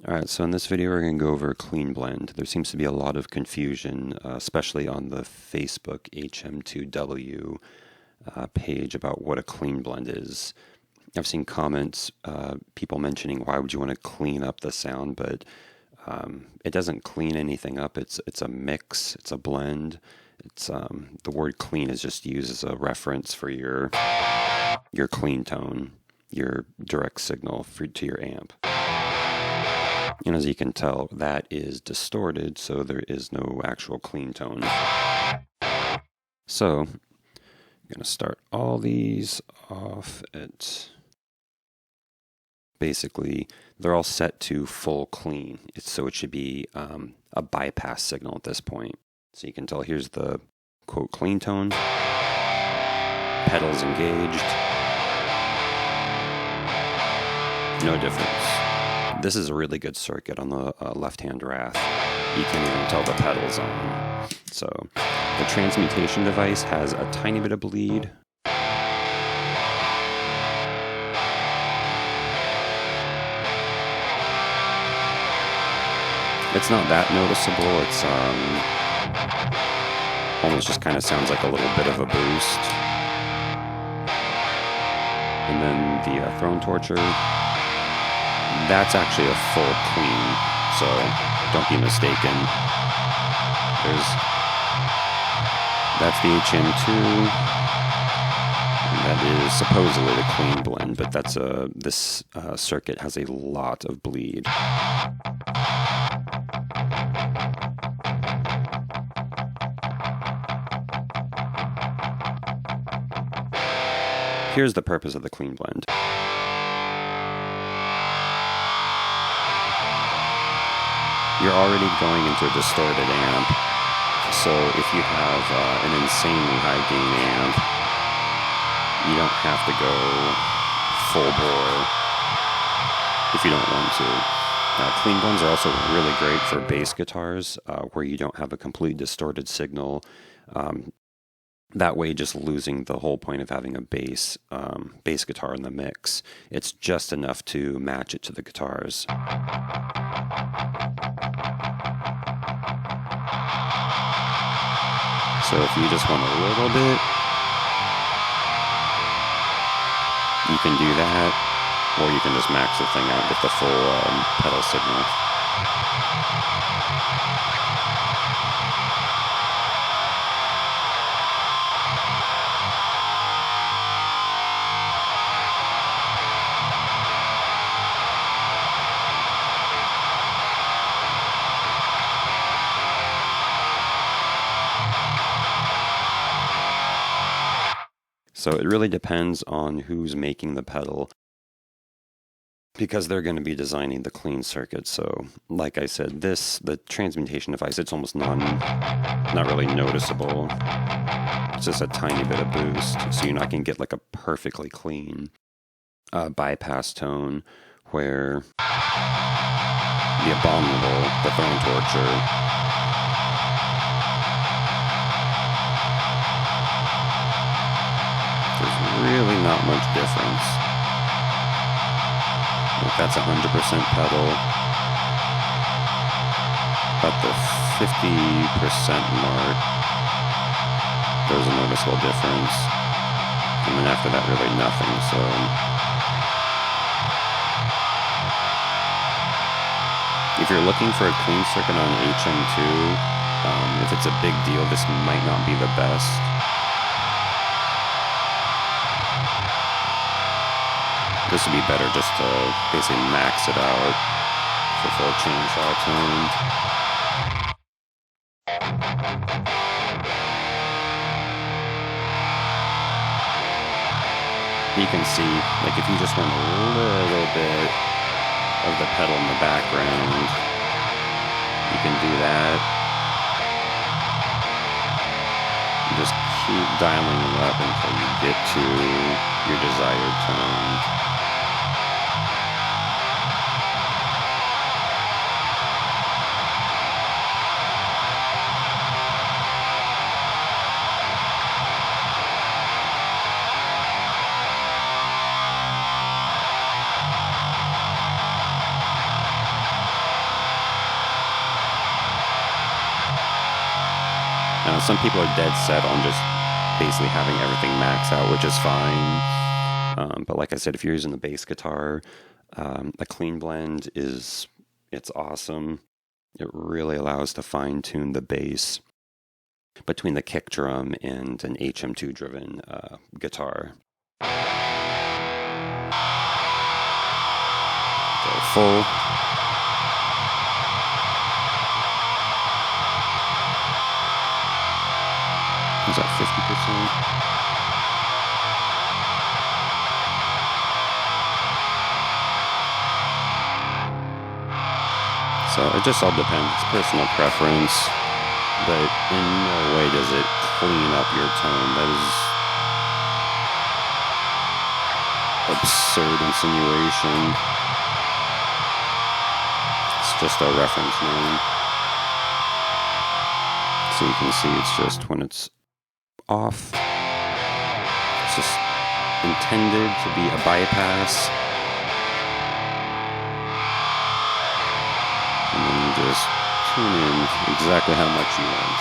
Alright, so in this video we're going to go over clean blend. There seems to be a lot of confusion, especially on the Facebook HM-2W page about what a clean blend is. I've seen comments, people mentioning why would you want to clean up the sound, but it doesn't clean anything up. It's a mix, it's a blend. It's the word clean is just used as a reference for your clean tone, your direct signal to your amp. And as you can tell, that is distorted, so there is no actual clean tone. So, I'm going to start all these off at, basically, they're all set to full clean. So it should be a bypass signal at this point. So you can tell here's the, quote, clean tone, pedals engaged, no difference. This is a really good circuit on the left-hand rath. You can't even tell the pedals on. So the transmutation device has a tiny bit of bleed. It's not that noticeable. It's almost just kind of sounds like a little bit of a boost. And then the throne torture. That's actually a full clean, so don't be mistaken. That's the HM-2. That is supposedly the clean blend, but that's this circuit has a lot of bleed. Here's the purpose of the clean blend. You're already going into a distorted amp, so if you have an insanely high gain amp, you don't have to go full bore if you don't want to. Clean blends are also really great for bass guitars, where you don't have a completely distorted signal. That way, just losing the whole point of having a bass guitar in the mix. It's just enough to match it to the guitars. So if you just want a little bit, you can do that, or you can just max the thing out with the full pedal signal. So it really depends on who's making the pedal, because they're going to be designing the clean circuit. So like I said, the transmutation device, it's almost not really noticeable. It's just a tiny bit of boost, so you're not going to get like a perfectly clean bypass tone where the Abominable, the throne torture, really not much difference. If that's 100% pedal, at the 50% mark, there's a noticeable difference. And then after that, really nothing. So if you're looking for a clean circuit on HM-2, if it's a big deal, this might not be the best. This would be better just to basically max it out for full chainsaw tone. You can see, like if you just want a little bit of the pedal in the background, you can do that. You just keep dialing it up until you get to your desired tone. Some people are dead set on just basically having everything max out, which is fine. But like I said, if you're using the bass guitar, a clean blend it's awesome. It really allows to fine tune the bass between the kick drum and an HM2 driven guitar. Go full. Is that 50%? So it just all depends. It's personal preference, but in no way does it clean up your tone. That is absurd insinuation. It's just a reference name. So you can see it's just when it's off. It's just intended to be a bypass. And then you just tune in exactly how much you want.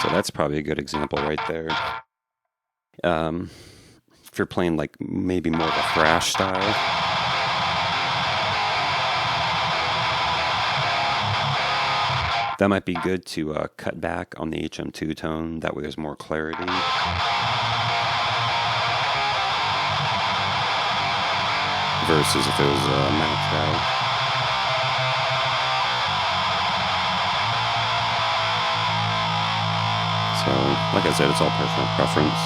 So that's probably a good example right there. If you're playing like maybe more of a thrash style, that might be good to cut back on the HM2 tone. That way there's more clarity. Versus if it was maxed out. So, like I said, it's all personal preference.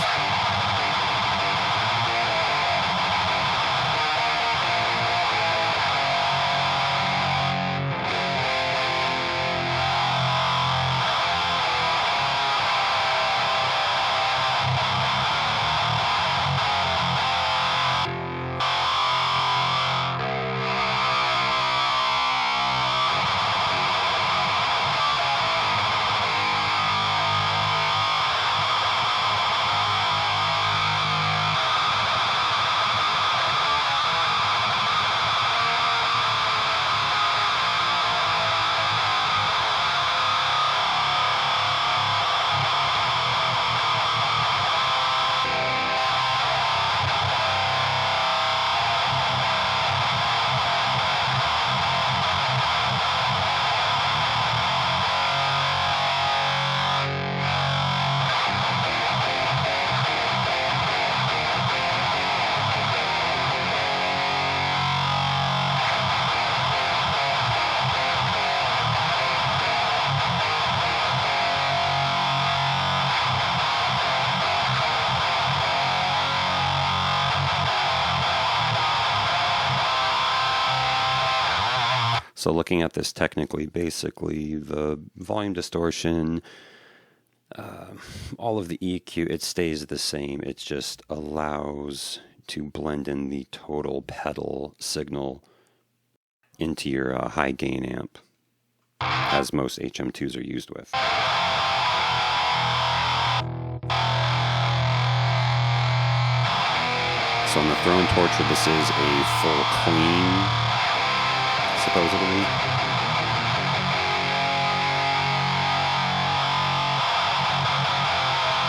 So looking at this technically, basically the volume distortion, all of the EQ, it stays the same. It just allows to blend in the total pedal signal into your high gain amp, as most HM2s are used with. So on the Throne Torture, this is a full clean, supposedly.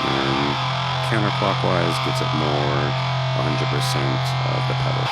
And counterclockwise gets it more 100% of the pedal.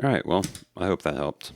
All right, well, I hope that helped.